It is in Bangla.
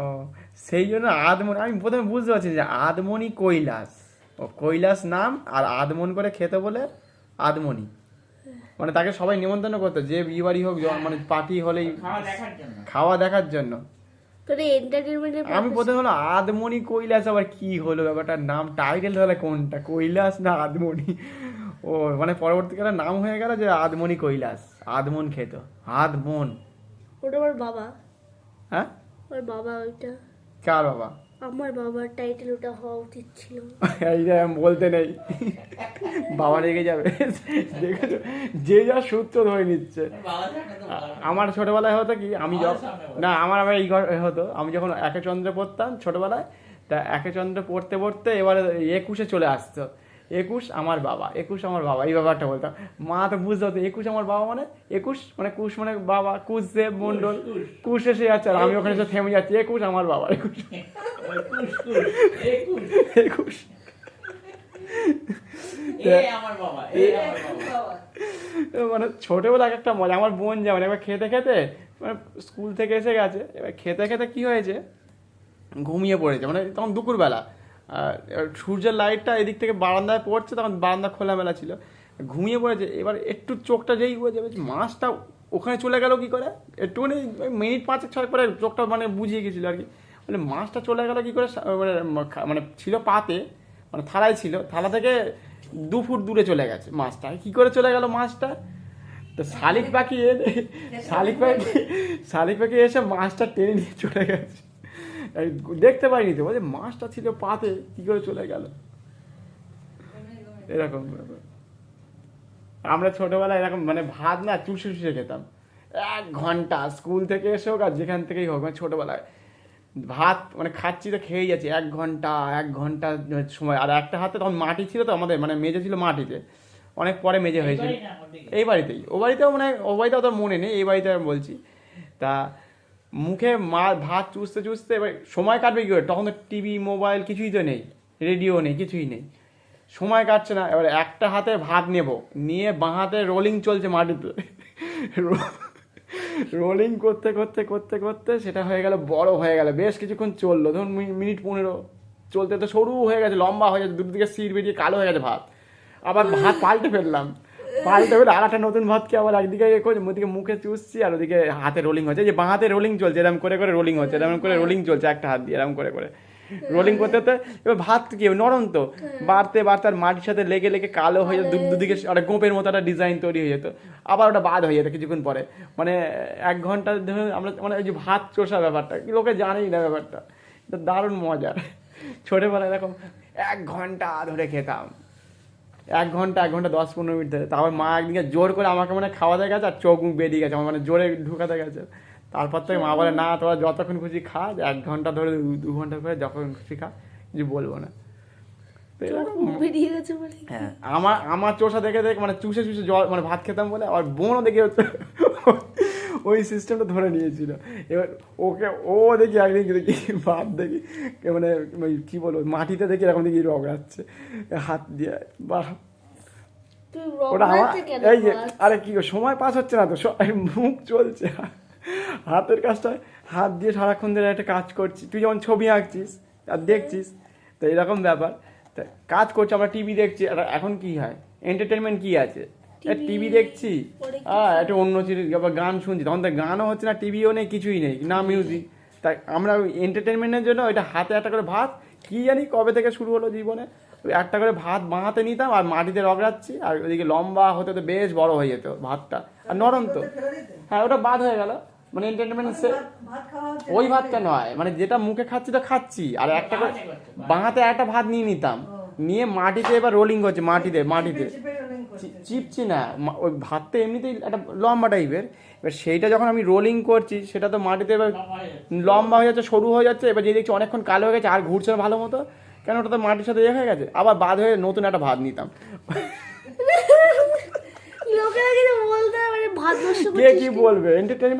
ও সেই জন্য আদমনি, আমি প্রথমে বুঝতে পারছি যে আদমনি কৈলাস, ও কৈলাস নাম আর আদমন করে খেতে বলে আদমনি, মানে তাকে সবাই নিমন্ত্রণ করতো যে বিয়ে বাড়ি হোক, মানে পার্টি হলেই খাওয়া দেখার জন্য। আমি প্রথমে হলো আদমনি কৈলাস, আবার কি হলো ব্যাপারটার নাম, টাইটেল তাহলে কোনটা, কৈলাস না আদমনি? ও মানে পরবর্তীকালে নাম হয়ে গেল যে আদমনি কৈলাস, আদমন খেত, আদমন। ওটা আমার বাবা। হ্যাঁ ওর বাবা ওইটা। কার বাবা? আমার বাবার টাইটেল ওটা হওয়া উচিত ছিল। এইটা বলতে নেই, বাবা রেগে যাবে। দেখেছো যে যা সূত্র ধরে নিচ্ছে। আমার ছোটবেলায় হতো কি, আমি না আমার আবার এই হতো, আমি যখন একে চন্দ্রে পড়তাম ছোটবেলায়, তা একে চন্দ্রে পড়তে পড়তে এবারে 21-এ চলে আসতো, 21 আমার বাবা, 21 আমার বাবা, এই ব্যাপারটা বলতাম। মা তো বুঝতে হতো 21 আমার বাবা মানে 21 মানে কুশ মানে বাবা, কুশদেব মন্ডল, কুশ এসে যাচ্ছে, আর আমি ওখানে এসে থেমে যাচ্ছি, 21 আমার বাবা, 21 মানে ছোটবেলা একটা মজা। আমার বোন যেমন এবার খেতে খেতে মানে স্কুল থেকে এসে গেছে, এবার খেতে খেতে কি হয়েছে, ঘুমিয়ে পড়েছে, মানে তখন দুপুরবেলা, এবার সূর্যের লাইটটা এদিক থেকে বারান্দায় পড়ছে, তখন বারান্দা খোলামেলা ছিল, ঘুমিয়ে পড়েছে। এবার একটু চোখটা যেই হয়ে যাবে, মাছটা ওখানে চলে গেল কি করে, একটুখানি মিনিট 5-6 পরে চোখটা মানে বুঝিয়ে গেছিলো আর কি, মানে মাছটা চলে গেল কি করে, মানে ছিল পাতে, মানে থালায় ছিল, থালা থেকে 2 ফুট দূরে চলে গেছে মাছটা, কি করে চলে গেল মাছটা, তো শালিক পাখি এসে মাছটা টেনে নিয়ে চলে গেছে, দেখতে পাইনি তো, বলছে মাছটা ছিল পাতে, কি করে চলে গেল, এরকম ব্যাপার। আমরা ছোটবেলায় এরকম মানে ভাত না চুষে চুষে খেতাম 1 ঘন্টা, স্কুল থেকে এসে হোক আর যেখান থেকেই হোক, মানে ছোটবেলায় ভাত মানে খাচ্ছি তো খেয়েই যাচ্ছি 1 ঘন্টা সময়। আর একটা হাতে তখন মাটি ছিল তো আমাদের, মানে মেজে ছিল মাটিতে, অনেক পরে মেজে হয়েছিল এই বাড়িতেই, ও বাড়িতেও মানে ও বাড়িতেও তো মনে নেই, এই বাড়িতে আমি বলছি। তা মুখে ভাত চুষতে চুষতে এবার সময় কাটবে কী করে, তখন তো টিভি মোবাইল কিছুই তো নেই, রেডিও নেই, কিছুই নেই, সময় কাটছে না। এবার একটা হাতে ভাত নেব, নিয়ে বাঁ হাতে রোলিং চলছে মাটিতে, রোলিং করতে করতে করতে করতে সেটা হয়ে গেল, বড় হয়ে গেল, বেশ কিছুক্ষণ চললো, ধরুন মিনিট 15 চলতে, তো সরু হয়ে গেছে, লম্বা হয়ে গেছে, দুদিকে সিট বেরিয়ে কালো হয়ে গেছে ভাত, আবার ভাত পাল্টে ফেললাম, পাল্টে ফেলে আর একটা নতুন ভাতকে আবার একদিকে ওদিকে মুখে চুষছি, আর ওদিকে হাতে রোলিং হচ্ছে, যে বাঁ হাতে রোলিং চলছে, এরকম করে করে রোলিং হচ্ছে, এরকম করে রোলিং চলছে একটা হাত দিয়ে, এরকম করে করে রোলিং করতে করতে এবার ভাত কি নরম তো, বাড়তে বাড়তে আর মাটির সাথে লেগে লেগে কালো হয়ে যেত, দুদিকে একটা গোপের মতো একটা ডিজাইন তৈরি হয়ে যেত, আবার ওটা বাদ হয়ে যেত কিছুক্ষণ পরে, মানে 1 ঘন্টা ধরে আমরা মানে ওই যে ভাত চোষা ব্যাপারটা লোকে জানেই না, ব্যাপারটা দারুণ মজা। ছোটবেলায় এরকম 1 ঘন্টা ধরে খেতাম, 1 ঘন্টা 10-15 মিনিট ধরে। তারপর মা একদিকে জোর করে আমাকে মানে খাওয়াতে গেছে, আর চোখ মুখ বেরিয়ে গেছে আমার, মানে জোরে ঢুকাতে গেছে। তারপর থেকে মা বলে না তোরা যতক্ষণ খুশি খা, 1 ঘন্টা ধরে 2 ঘন্টা করে যখন খুশি খা, কিছু বলবো না। হ্যাঁ আমার চোষা দেখে দেখে মানে চুষে চুষে জল মানে ভাত খেতাম বলে, আর বোনও দেখে হচ্ছে ওই সিস্টেমটা ধরে নিয়েছিল। এবার ও দেখি একদিন দেখি ভাত দেখি মানে কি বলবো, মাটিতে দেখি এরকম দেখি রগড়াচ্ছে হাত দিয়ে, বাহ ওটা আমার এই যে, আরে কি সময় পাস হচ্ছে না তো, মুখ চলছে, হাতের কাজটা হাত দিয়ে সারাক্ষণ ধরে একটা কাজ করছি, তুই যেমন ছবি আঁকছিস আর দেখছিস, তো এরকম ব্যাপার, তা কাজ করছি, আমরা টিভি দেখছি। আর এখন কি হয়, এন্টারটেনমেন্ট কি আছে, টিভি দেখছি, একটা অন্য চিজ, আবার গান শুনছি, তখন তো গানও হচ্ছে না, টিভিও নেই, কিছুই নেই, না মিউজিক। তাই আমরা ওই এন্টারটেনমেন্টের জন্য ওইটা হাতে একটা করে ভাত, কি জানি কবে থেকে শুরু হলো জীবনে, ওই একটা করে ভাত বাঁহাতে নিতাম, আর মাটিতে রগড়াচ্ছি, আর ওইদিকে লম্বা হতে তো বেশ বড় হয়ে যেত ভাতটা, আর নরম তো, হ্যাঁ ওটা বাদ হয়ে গেল, মানে এন্টারটেনমেন্ট ওই ভাতটা নয়, মানে যেটা মুখে খাচ্ছি তো খাচ্ছি, আর একটা করে বাঁহাতে একটা ভাত নিয়ে নিতাম, নিয়ে মাটিতে এবার রোলিং করছে, মাটিতে চিপছি না, ওই ভাতটা এমনিতেই একটা লম্বা টাইপের, এবার সেইটা যখন আমি রোলিং করছি সেটা তো মাটিতে এবার লম্বা হয়ে যাচ্ছে, সরু হয়ে যাচ্ছে, এবার যে দেখছি অনেকক্ষণ কালো হয়ে গেছে, আর ঘুরছে না ভালো মতো, কেন ওটা তো মাটির সাথে হয়ে গেছে, আবার বাদ হয়ে নতুন একটা ভাত নিতাম। কে কি বলবে, এন্টারটেনমেন্ট